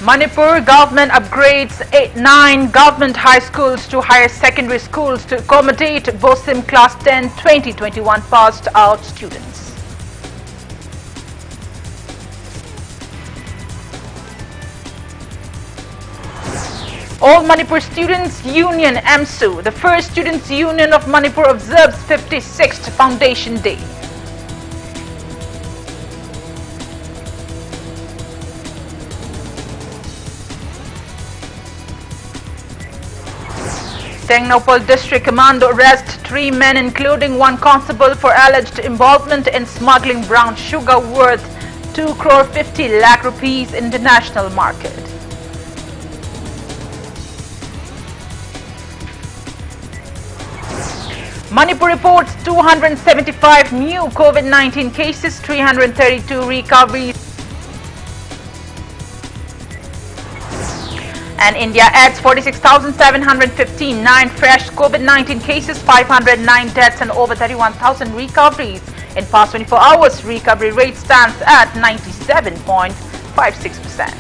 Manipur government upgrades 9 government high schools to higher secondary schools to accommodate Bulletin Class 10 2021 passed out students. All Manipur Students Union (AMSU), the first students' union of Manipur, observes 56th Foundation Day. Thangjam District Commando arrests 3 men including 1 constable for alleged involvement in smuggling brown sugar worth 2 crore 50 lakh rupees in international market. Manipur reports 275 new COVID-19 cases, 332 recoveries. And India adds 46,759 fresh COVID-19 cases, 509 deaths and over 31,000 recoveries. In past 24 hours, recovery rate stands at 97.56%.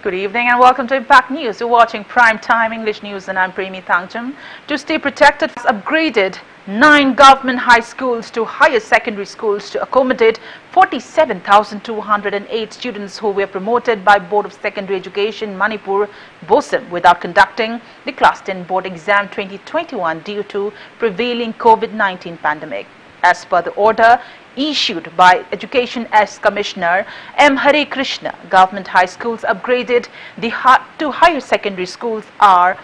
Good evening and welcome to Impact News. You're watching Prime Time English News and I'm Premi Thangjam. To stay protected, upgraded 9 government high schools to higher secondary schools to accommodate 47,208 students who were promoted by Board of Secondary Education Manipur BOSIM without conducting the Class 10 board exam 2021 due to prevailing COVID-19 pandemic. As per the order issued by Education as Commissioner M. Hare Krishna, government high schools upgraded to higher secondary schools are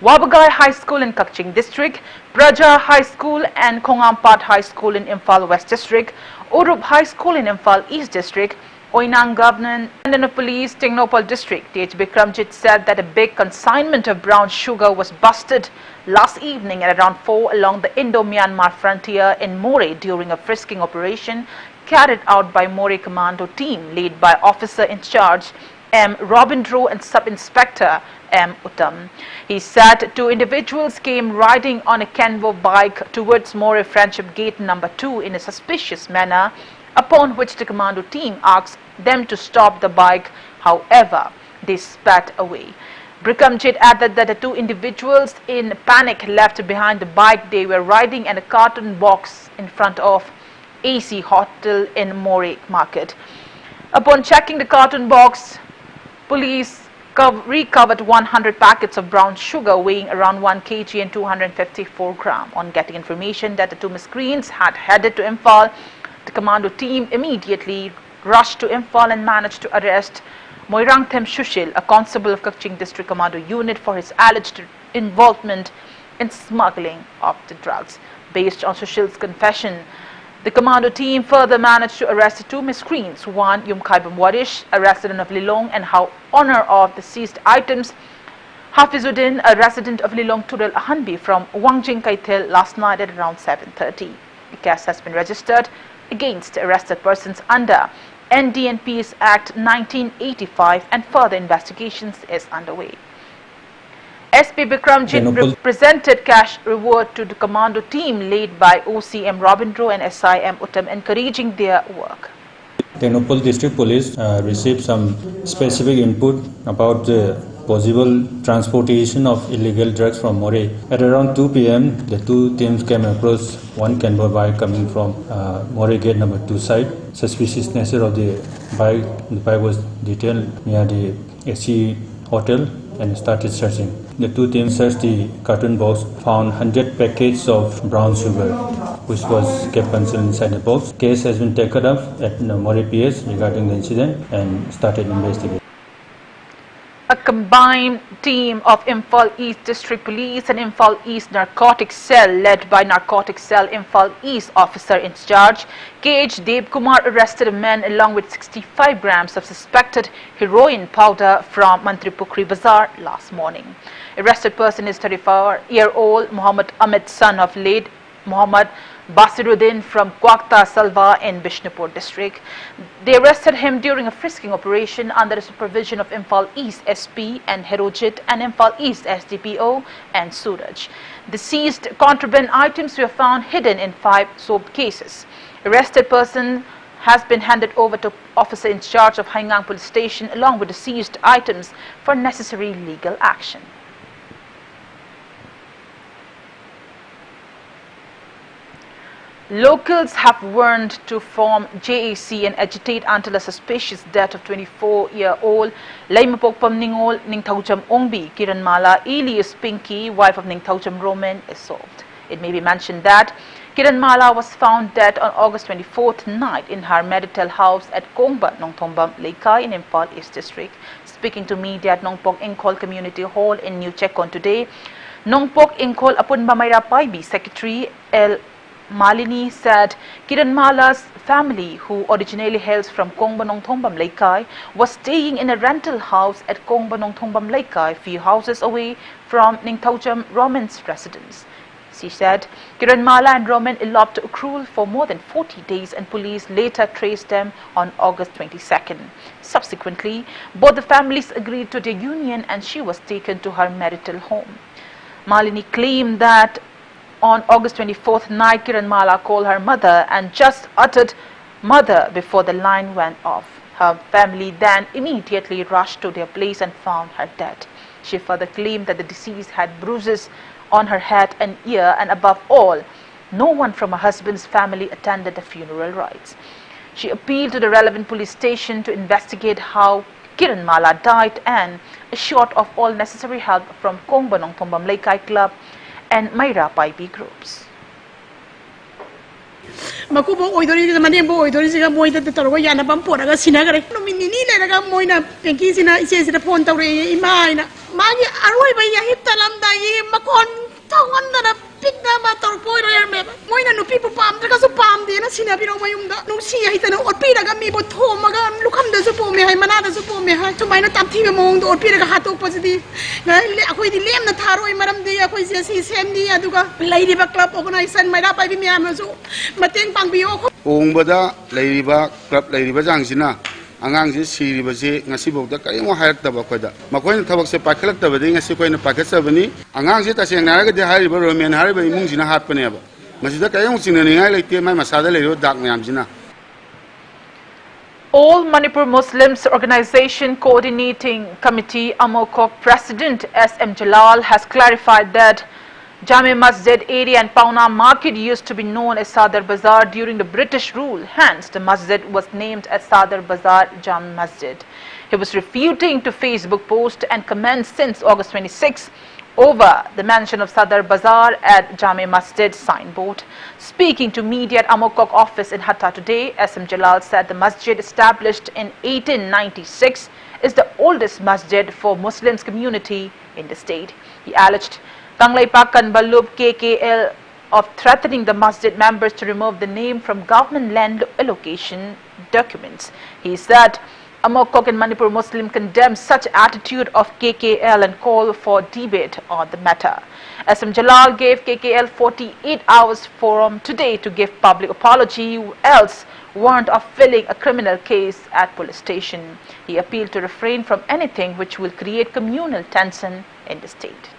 Wabagai High School in Kakching District, Praja High School and Khongampat High School in Imphal West District, Urup High School in Imphal East District, Oinang Government and of Police, Thangjam District. TH Bikramjit said that a big consignment of brown sugar was busted last evening at around 4 along the Indo-Myanmar frontier in More during a frisking operation carried out by More Commando team led by Officer in Charge M. Robindro and Sub-Inspector M. Uttam. He said 2 individuals came riding on a Canvo bike towards More Friendship Gate number 2 in a suspicious manner, upon which the commando team asked them to stop the bike. However, they spat away. Bikramjit added that the 2 individuals in panic left behind the bike they were riding and a carton box in front of AC Hotel in More Market. Upon checking the carton box, police recovered 100 packets of brown sugar weighing around 1 kg and 254 grams. On getting information that the 2 miscreants had headed to Imphal, the commando team immediately rushed to Imphal and managed to arrest Moirangthem Shushil, a constable of Kakching District Commando Unit, for his alleged involvement in smuggling of the drugs. Based on Sushil's confession, the commando team further managed to arrest 2 miscreants, one Yumkhaibam Warish, a resident of Lilong, and owner of the seized items, Hafizuddin, a resident of Lilong Tural Ahanbi from Wangjing Kaithel last night at around 7:30. The case has been registered against arrested persons under NDNPS Act 1985 and further investigations is underway. SP Bikramjit presented cash reward to the commando team led by OCM Robindro and SIM Uttam, encouraging their work. Thangjam District Police received some specific input about the possible transportation of illegal drugs from More. At around 2 p.m., the 2 teams came across 1 Canvo bike coming from More Gate number 2 side. Suspicious nature of the bike was detailed near the AC Hotel and started searching. The 2 teams searched the carton box, found 100 packets of brown sugar, which was kept concealed inside the box. Case has been taken up at More PS regarding the incident and started investigating. A combined team of Imphal East District Police and Imphal East Narcotics Cell led by Narcotics Cell Imphal East Officer in Charge KH Deb Kumar arrested a man along with 65 grams of suspected heroin powder from Mantri Pukri Bazaar last morning. Arrested person is 34-year-old Muhammad Amit, son of late Muhammad Basiruddin from Kwakta Salva in Bishnupur district. They arrested him during a frisking operation under the supervision of Imphal East SP and Herojit and Imphal East SDPO and Suraj. The seized contraband items were found hidden in 5 soap cases. Arrested person has been handed over to officer in charge of Haingang Police Station along with the seized items for necessary legal action. Locals have warned to form JAC and agitate until a suspicious death of 24-year-old Laimapokpam Ningol Thangjam Ongbi Kiranmala alias Pinky, wife of Thangjam Roman, is solved. It may be mentioned that Kiranmala was found dead on August 24th night in her marital house at Kongba, Nongthombam, Leikai in Impal East District. Speaking to media at Nongpok Ingkol Community Hall in New Chekon today, Nongpok Ingkol Apunba Mayra Paibi Secretary L. Malini said Kiranmala's family, who originally hails from Kongba Nongthombam Leikai, was staying in a rental house at Kongba Nongthombam Leikai, few houses away from Thangjam Roman's residence. She said Kiranmala and Roman eloped to Ukrul for more than 40 days and police later traced them on August 22nd. Subsequently, both the families agreed to their union and she was taken to her marital home. Malini claimed that on August 24th night, Kiranmala called her mother and just uttered "mother" before the line went off. Her family then immediately rushed to their place and found her dead. She further claimed that the deceased had bruises on her head and ear, and above all, no one from her husband's family attended the funeral rites. She appealed to the relevant police station to investigate how Kiranmala died and assured of all necessary help from Kongba Nongthombam Leikai Club and Mayra Paibi groups. Makubo oidori manembo oidori siga moida te tarwa yana pampora ga sinagare no minini le ga moina penki sina ise sina phone tawre imaina magi aroi ba ya hitalam da yi makon tawanda na pikna ma tor poi ro me moina no pipu pam daga su pam de na sina biro mayumda no si ya hitana orpi daga mi bo thoma ga lukham da su po me hai mana da su po me hai to maina tamthi me mong do orpi daga hatok positive na le akoi di lem na tharoi maram de akoi se si sem di aduga laidi ba club organization Mayra Paibi mi am su mateng pangbiyo ko Ongbada lairiba club lairiba jangsina angang si siriba si ngasi bokda kay mo hayak taba koda makoy na tabak se pakhalak taba de ngasi koy na pakasabani angang si taseng naraga de hariba romen hariba imung sina hapane ba masida kay mo sinani ngai lekte mai masada leiro dak mayam sina. All Manipur Muslims Organization Coordinating Committee Amokok President S.M. Jalal has clarified that Jame Masjid area and Pauna market used to be known as Sadar Bazaar during the British rule. Hence, the masjid was named as Sadar Bazaar Jame Masjid. He was refuting to Facebook post and comments since August 26 over the mention of Sadar Bazaar at Jame Masjid signboard. Speaking to media at Amokok office in Hatta today, S.M. Jalal said the masjid established in 1896 is the oldest masjid for Muslims community in the state. He alleged Tanglaipakan Balub KKL of threatening the masjid members to remove the name from government land allocation documents. He said Amokok and Manipur Muslim condemned such attitude of KKL and called for debate on the matter. S.M. Jalal gave KKL 48 hours forum today to give public apology, else warned of filing a criminal case at police station. He appealed to refrain from anything which will create communal tension in the state.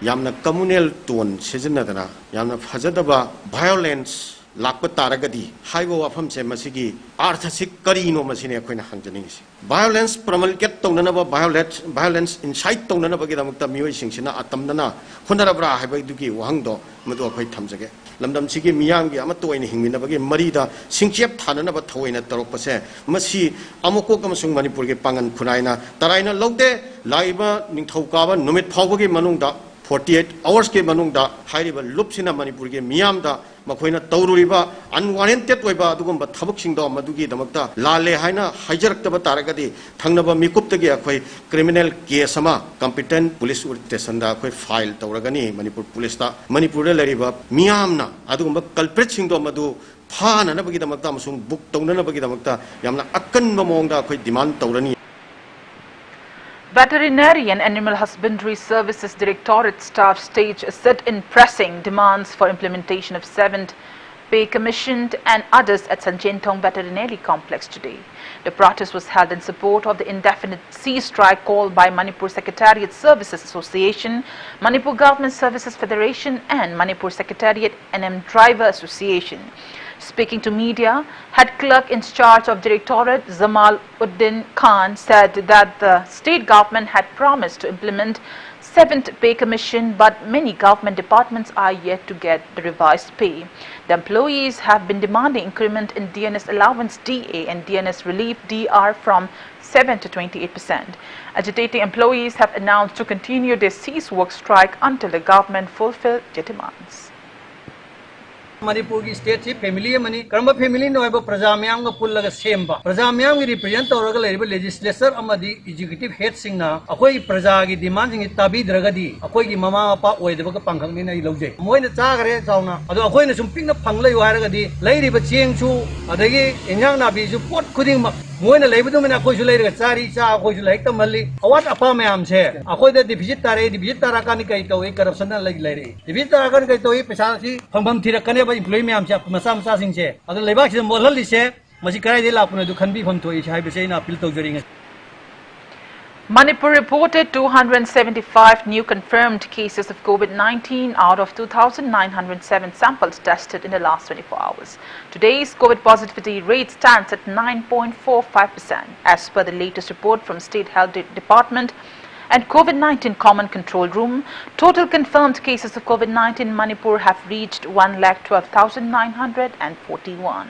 Yamna communal tone sizinadana yamna fajadaba violence lakpa taragadi haigo afam se masigi arthasik karino masine koina hanjaningisi violence promulgate tonanaba violence incite tonanaba gidamukta mioi singsina atamnana honarabra haibadugi wahangdo madu akhoi thamjage lamdam sigi miyamgi amatoina hingminabagi marida singchep thananaba thoina tarokpase masi amoko kamasung manipur ge pangan khunaina taraina logde laiba ningthokaba numit phawbagi manungda 48 hours ke manungda hairiba lupsina manipur ge miyamda makoina taururiba unwarranted oiba adugumba thabaksingdo madugi damakta lale haina haijarakta taragadi thangnaba mikuptagi akhoi criminal case ama competent police station da akhoi file tauragani manipur police ta manipur le leriba miyamna adugumba culprit singdo madu phana na bagi damakta amasung book taunana bagi damakta yamna akkanba mongda akhoi demand taurani. Veterinary and Animal Husbandry Services Directorate staff staged a sit-in pressing demands for implementation of 7th pay commissioned and others at Sanjentong Veterinary Complex today. The protest was held in support of the indefinite cease strike called by Manipur Secretariat Services Association, Manipur Government Services Federation and Manipur Secretariat NM Driver Association. Speaking to media, head clerk in charge of Directorate Zamal Uddin Khan said that the state government had promised to implement 7th pay commission, but many government departments are yet to get the revised pay. The employees have been demanding increment in DNS allowance DA and DNS relief DR from 7 to 28%. Agitating employees have announced to continue their cease work strike until the government fulfill their demands. Manipur ki state si family mani karma family no eba praja myam ga pull laga semba praja myam gi represent tawraga leriba legislature amadi executive head singna akoi praja gi demand sing tabi dragadi akoi gi mama apa oideba ka pangkhang ni nai lojai moina cha gare chauna ado akoi na sum pingna phanglai waraga di leiriba cheng chu adagi enjang na bi ju pot khuding mak moina leibudu mena akoi su leiraga chari cha akoi su laik tamalli awat apa myam se akoi da deficit tara kan kai tawai corruption na lagi leiri deficit tara kan kai tawai paisa si phangbam thirakane employee myam cha masa sing che adu leibak si molhal li se masi karai de lapuna du khanbi pham thoi chai be na appeal to jering. Manipur reported 275 new confirmed cases of COVID-19 out of 2,907 samples tested in the last 24 hours. Today's COVID positivity rate stands at 9.45%. As per the latest report from State Health Department and COVID-19 Common Control Room, total confirmed cases of COVID-19 in Manipur have reached 1,12,941.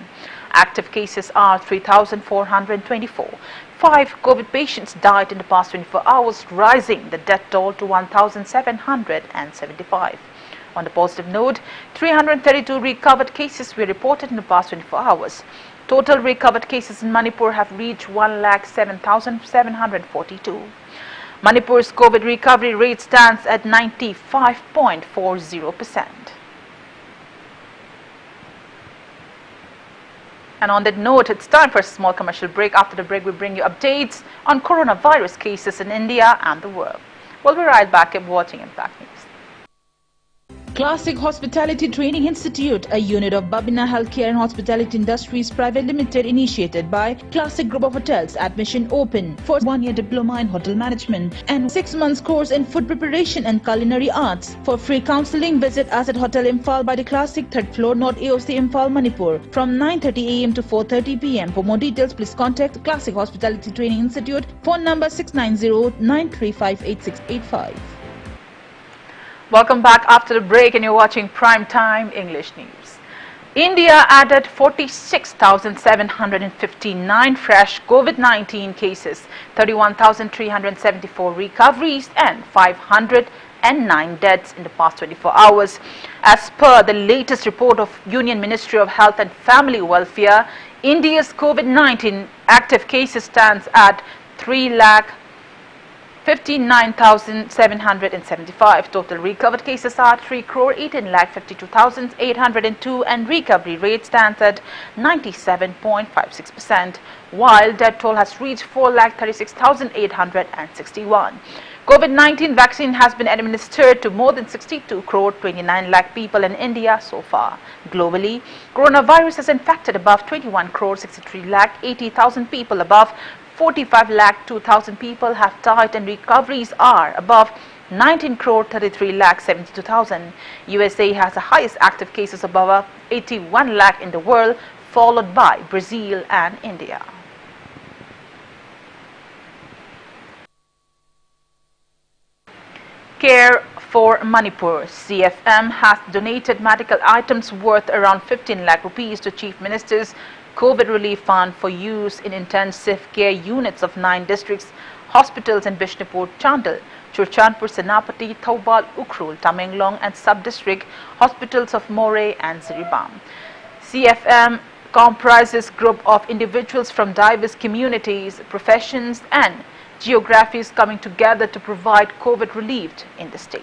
Active cases are 3,424. 5 COVID patients died in the past 24 hours, rising the death toll to 1,775. On the positive note, 332 recovered cases were reported in the past 24 hours. Total recovered cases in Manipur have reached 1,07,742. Manipur's COVID recovery rate stands at 95.40%. And on that note, it's time for a small commercial break. After the break, we bring you updates on coronavirus cases in India and the world. We'll be right back and watching Impact News. Classic Hospitality Training Institute, a unit of Babina Healthcare and Hospitality Industries Private Limited, initiated by Classic Group of Hotels. Admission open for 1-year diploma in hotel management and 6 months course in food preparation and culinary arts. For free counseling, visit us at Hotel Imphal by the Classic, 3rd floor, North AOC, Imphal, Manipur, from 9:30 a.m. to 4:30 p.m. For more details, please contact Classic Hospitality Training Institute. Phone number 690-935-8685. Welcome back after the break, and you're watching Prime Time English News. India added 46,759 fresh COVID-19 cases, 31,374 recoveries and 509 deaths in the past 24 hours. As per the latest report of Union Ministry of Health and Family Welfare, India's COVID-19 active cases stands at 3,59,775. Total recovered cases are 3,18,52,802 and recovery rate stands at 97.56%, while death toll has reached 4,36,861. COVID-19 vaccine has been administered to more than 62 crore 29 lakh people in India so far. Globally, coronavirus has infected above 21 crore 63 lakh 80,000 people. Above 45 lakh 2,000 people have died, and recoveries are above 19 crore 33 lakh 72,000. USA has the highest active cases, above 81 lakh in the world, followed by Brazil and India. Care for Manipur. CFM has donated medical items worth around 15 lakh rupees to Chief Minister's COVID Relief Fund for use in intensive care units of 9 districts hospitals in Bishnupur, Chandal, Churchandpur, Senapati, Thoubal, Ukhrul, Tamenglong and sub-district hospitals of Moreh and Ziribam. CFM comprises group of individuals from diverse communities, professions and geographies coming together to provide COVID relief in the state.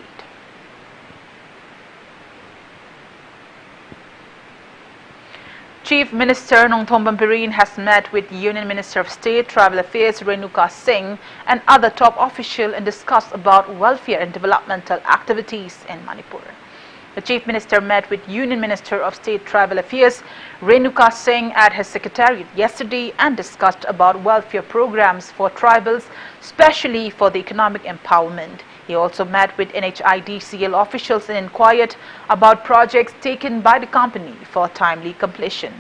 Chief Minister Nongthombam Pirine has met with Union Minister of State Tribal Affairs Renuka Singh and other top officials and discussed about welfare and developmental activities in Manipur. The Chief Minister met with Union Minister of State Tribal Affairs Renuka Singh at his secretariat yesterday and discussed about welfare programs for tribals, especially for the economic empowerment. He also met with NHIDCL officials and inquired about projects taken by the company for timely completion.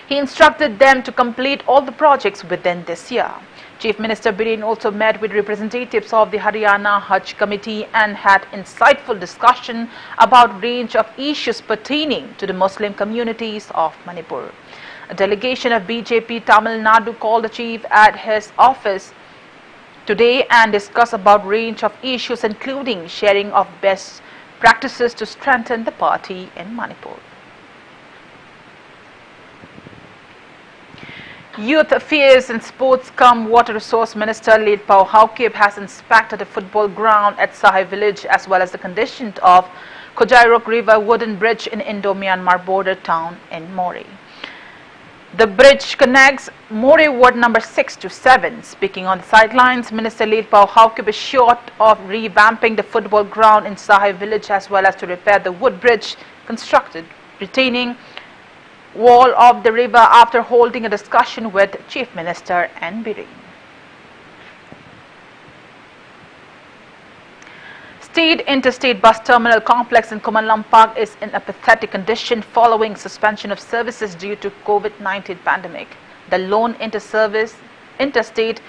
He instructed them to complete all the projects within this year. Chief Minister Bulletin also met with representatives of the Haryana Hajj Committee and had insightful discussion about range of issues pertaining to the Muslim communities of Manipur. A delegation of BJP Tamil Nadu called the chief at his office today and discussed about range of issues including sharing of best practices to strengthen the party in Manipur. Youth Affairs and Sports cum Water Resource Minister Late Pau Haukip has inspected a football ground at Sahai village as well as the condition of Kojairok River wooden bridge in Indo-Myanmar border town in More. The bridge connects More ward number 6 to 7. Speaking on the sidelines, Minister Late Pau Haukip is short of revamping the football ground in Sahai village as well as to repair the wood bridge constructed retaining wall of the river after holding a discussion with Chief Minister and Birin. State Interstate Bus Terminal Complex in Kumalampak is in a pathetic condition following suspension of services due to COVID-19 pandemic. The lone interstate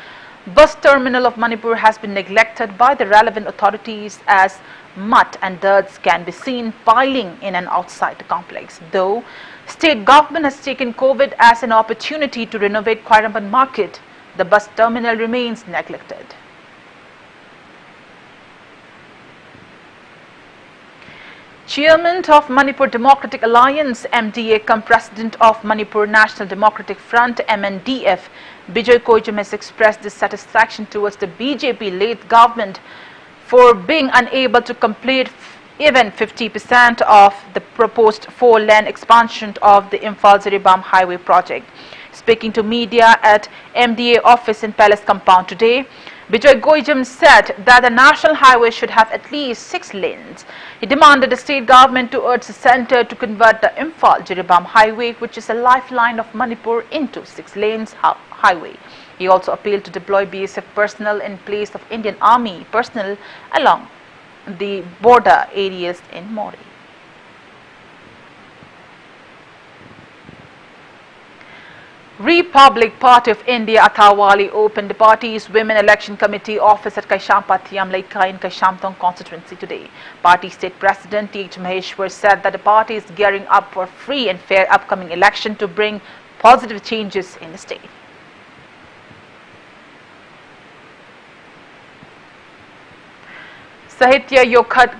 bus terminal of Manipur has been neglected by the relevant authorities as mud and dirt can be seen piling in and outside the complex. Though state government has taken COVID as an opportunity to renovate Khairamban market, the bus terminal remains neglected. Chairman of Manipur Democratic Alliance MDA cum President of Manipur National Democratic Front MNDF Bijoy Koijam has expressed dissatisfaction towards the BJP-led government for being unable to complete even 50% of the proposed 4-lane expansion of the Imphal-Jiribam highway project. Speaking to media at MDA office in Palace compound today, Bijoy Koijam said that the national highway should have at least 6 lanes. He demanded the state government to urge the centre to convert the Imphal-Jiribam highway, which is a lifeline of Manipur, into 6 lanes highway. He also appealed to deploy BSF personnel in place of Indian Army personnel along the border areas in More. Republic Party of India Athawali opened the party's Women Election Committee office at Kaishampathiam Laikai in Kaishamthong constituency today. Party State President T.H. Maheshwar said that the party is gearing up for free and fair upcoming election to bring positive changes in the state. Sahitya Yokhat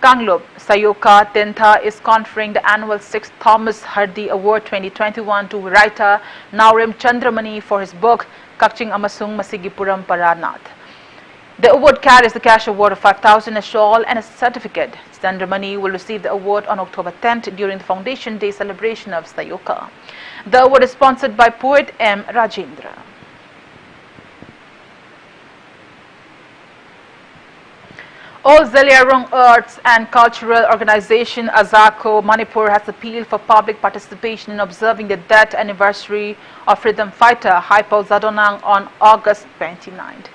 Kanglub Sayoka Tentha is conferring the annual 6th Thomas Hardy Award 2021 to writer Naurim Chandramani for his book Kakching Amasung Masigipuram Paranath. The award carries the cash award of 5,000, a shawl and a certificate. Chandramani will receive the award on October 10th during the Foundation Day celebration of Sayoka. The award is sponsored by poet M. Rajendra. All Zeliarong Arts and Cultural Organization Azako Manipur has appealed for public participation in observing the death anniversary of freedom fighter Haipo Zadonang on August 29th.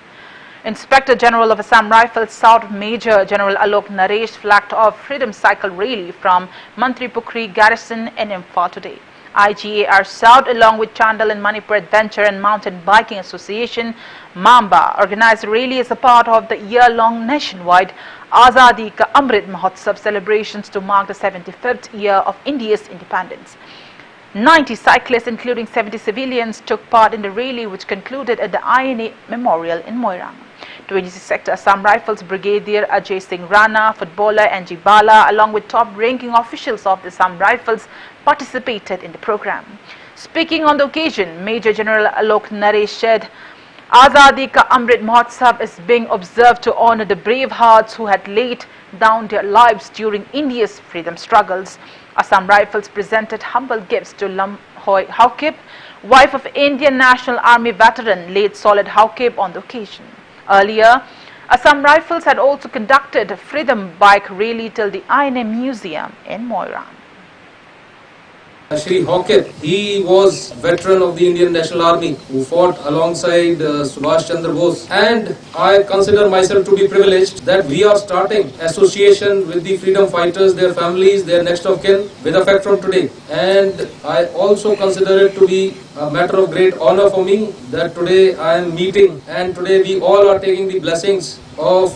Inspector General of Assam Rifles South Major General Alok Naresh flagged off Freedom Cycle Rally from Mantri Pukri Garrison in Imphal today. IGAR South along with Chandal and Manipur Adventure and Mountain Biking Association Mamba organized a rally as a part of the year-long nationwide Azadi Ka Amrit Mahotsav celebrations to mark the 75th year of India's independence. 90 cyclists including 70 civilians took part in the rally which concluded at the INA Memorial in Moirang. 26th Sector Assam Rifles Brigadier Ajay Singh Rana, footballer Anji Bala along with top-ranking officials of the Assam Rifles participated in the program. Speaking on the occasion, Major General Alok Naresh said, Azadi Ka Amrit Mahotsav is being observed to honor the brave hearts who had laid down their lives during India's freedom struggles. Assam Rifles presented humble gifts to Lamhoi Haukip, wife of Indian National Army veteran late Solid Haukip on the occasion. Earlier, Assam Rifles had also conducted a freedom bike rally till the INA Museum in Moirang. Shri Hawkett, he was veteran of the Indian National Army who fought alongside Subhash Chandra Bose, and I consider myself to be privileged that we are starting association with the freedom fighters, their families, their next of kin with effect from today. And I also consider it to be a matter of great honor for me that today I am meeting and today we all are taking the blessings of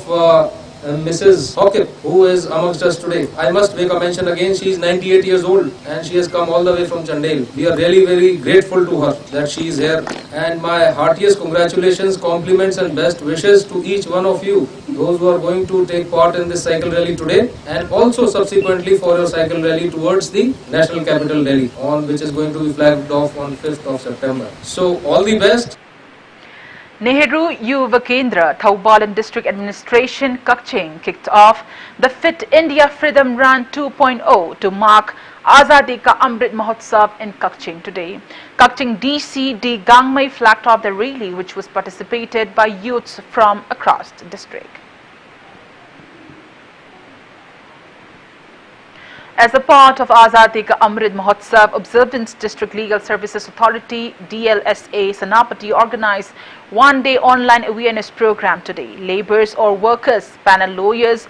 Mrs. Hawkett, who is amongst us today. I must make a mention again, she is 98 years old and she has come all the way from Chandel. We are really very grateful to her that she is here, and my heartiest congratulations, compliments and best wishes to each one of you, those who are going to take part in this cycle rally today and also subsequently for your cycle rally towards the National Capital Delhi, which is going to be flagged off on 5th of September. So all the best. Nehru Yuva Kendra, Thaubalan District Administration, Kaching kicked off the Fit India Freedom Run 2.0 to mark Azadi Ka Amrit Mahotsav in Kaching today. Kaching DCD Gangmai flagged off the rally, which was participated by youths from across the district. As a part of Azadi Ka Amrit Mahotsav observance, District Legal Services Authority DLSA Senapati organized one-day online awareness program today. Laborers or workers, panel lawyers,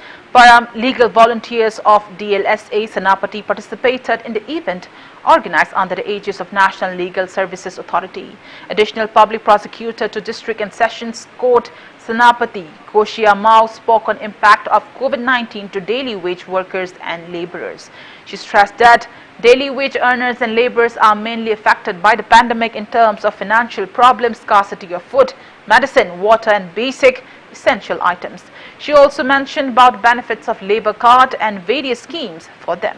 legal volunteers of DLSA Senapati participated in the event organized under the aegis of National Legal Services Authority. Additional public prosecutor to District and Sessions Court Senapati Koshia Mao spoke on impact of COVID-19 to daily wage workers and laborers. She stressed that daily wage earners and laborers are mainly affected by the pandemic in terms of financial problems, scarcity of food, medicine, water and basic essential items. She also mentioned about benefits of labor card and various schemes for them.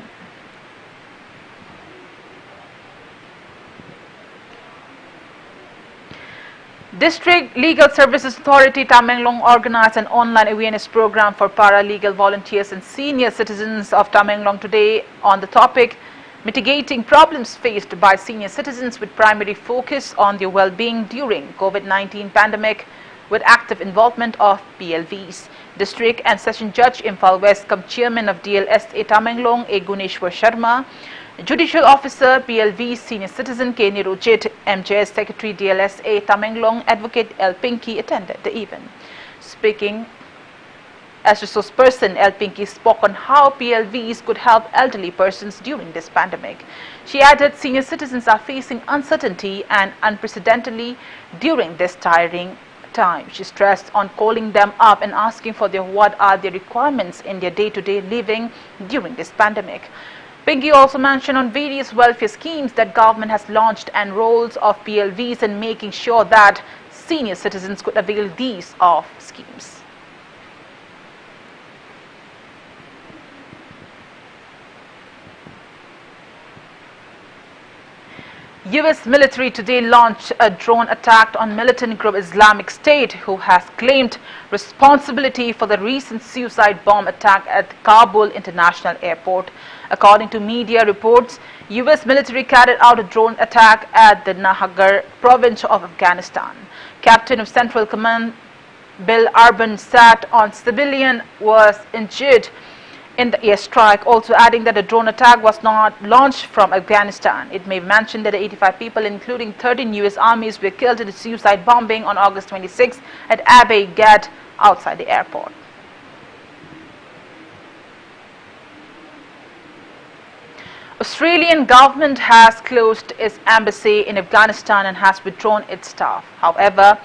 District Legal Services Authority Tamenglong organized an online awareness program for paralegal volunteers and senior citizens of Tamenglong today on the topic mitigating problems faced by senior citizens, with primary focus on their well-being during COVID-19 pandemic with active involvement of PLVs. District and Session Judge Imphal West cum Chairman of DLSA Tamenglong A. Guneshwar Sharma, Judicial Officer PLV Senior Citizen K. Nirujit, MJS Secretary DLSA Tamenglong Advocate L. Pinky attended the event. Speaking as resource person, L. Pinky spoke on how PLVs could help elderly persons during this pandemic. She added senior citizens are facing uncertainty and unprecedentedly during this tiring time. She stressed on calling them up and asking for what are their requirements in their day-to-day living during this pandemic. Pinky also mentioned on various welfare schemes that government has launched and roles of PLVs and making sure that senior citizens could avail these of schemes. US military today launched a drone attack on militant group Islamic State, who has claimed responsibility for the recent suicide bomb attack at Kabul International Airport. According to media reports, US military carried out a drone attack at the Nahagar province of Afghanistan. Captain of Central Command Bill Urban said on civilian was injured in the airstrike, also adding that the drone attack was not launched from Afghanistan. It may be mentioned that 85 people, including 13 US armies, were killed in the suicide bombing on August 26 at Abbey Gate outside the airport. Australian government has closed its embassy in Afghanistan and has withdrawn its staff. However,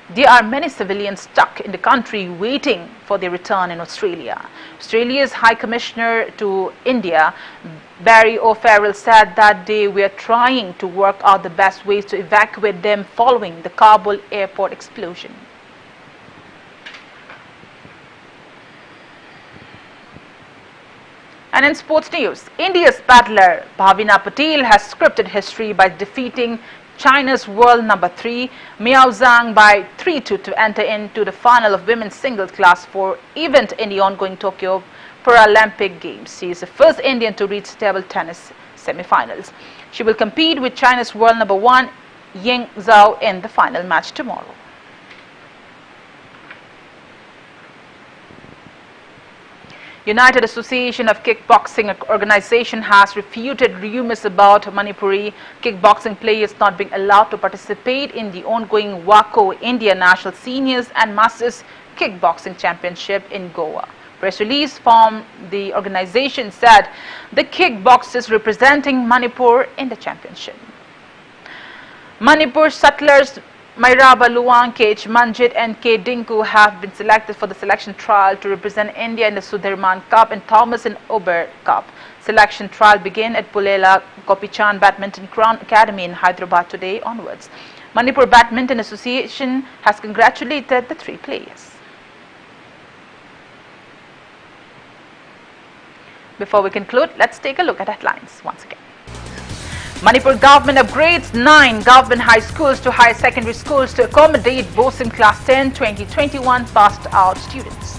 there are many civilians stuck in the country waiting for their return in Australia. Australia's High Commissioner to India, Barry O'Farrell, said that they were trying to work out the best ways to evacuate them following the Kabul airport explosion. And in sports news, India's paddler Bhavina Patel has scripted history by defeating China's world number 3 Miao Zhang by 3-2 to enter into the final of women's singles class 4 event in the ongoing Tokyo Paralympic Games. She is the first Indian to reach table tennis semi-finals. She will compete with China's world number 1 Ying Zhao in the final match tomorrow. United Association of Kickboxing Organization has refuted rumors about Manipuri kickboxing players not being allowed to participate in the ongoing WACO India National Seniors and Masters Kickboxing Championship in Goa. Press release from the organization said the kickboxers representing Manipur in the championship. Manipur settlers Mairaba Luang, KH Manjit and K Dinku have been selected for the selection trial to represent India in the Sudirman Cup and Thomas and Ober Cup. Selection trial began at Pulela Gopichan Badminton Crown Academy in Hyderabad today onwards. Manipur Badminton Association has congratulated the 3 players. Before we conclude, let's take a look at headlines once again. Manipur government upgrades 9 government high schools to higher secondary schools to accommodate Bosim Class 10 2021 passed out students.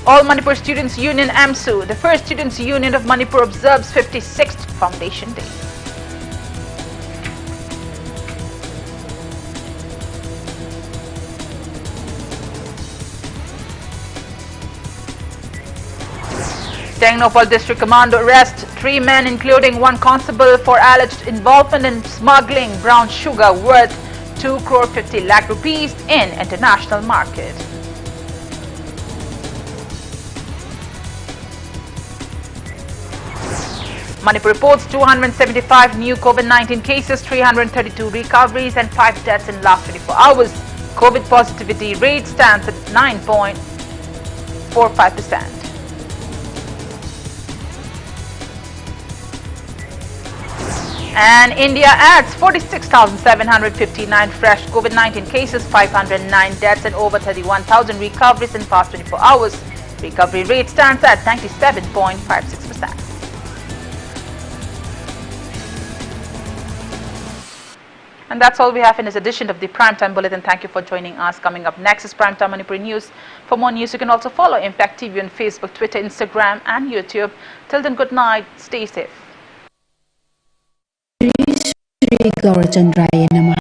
All Manipur Students Union AMSU, the first students union of Manipur, observes 56th Foundation Day. Thangjam District Commando arrests 3 men including 1 constable for alleged involvement in smuggling brown sugar worth 2 crore 50 lakh rupees in international market. Manipur reports 275 new COVID-19 cases, 332 recoveries and 5 deaths in last 24 hours. COVID positivity rate stands at 9.45%. And India adds 46,759 fresh COVID-19 cases, 509 deaths and over 31,000 recoveries in past 24 hours. Recovery rate stands at 97.56%. And that's all we have in this edition of the Primetime Bulletin. Thank you for joining us. Coming up next is Primetime Manipur News. For more news, you can also follow Impact TV on Facebook, Twitter, Instagram and YouTube. Till then, good night. Stay safe. Shri Gaurachandraya Namah.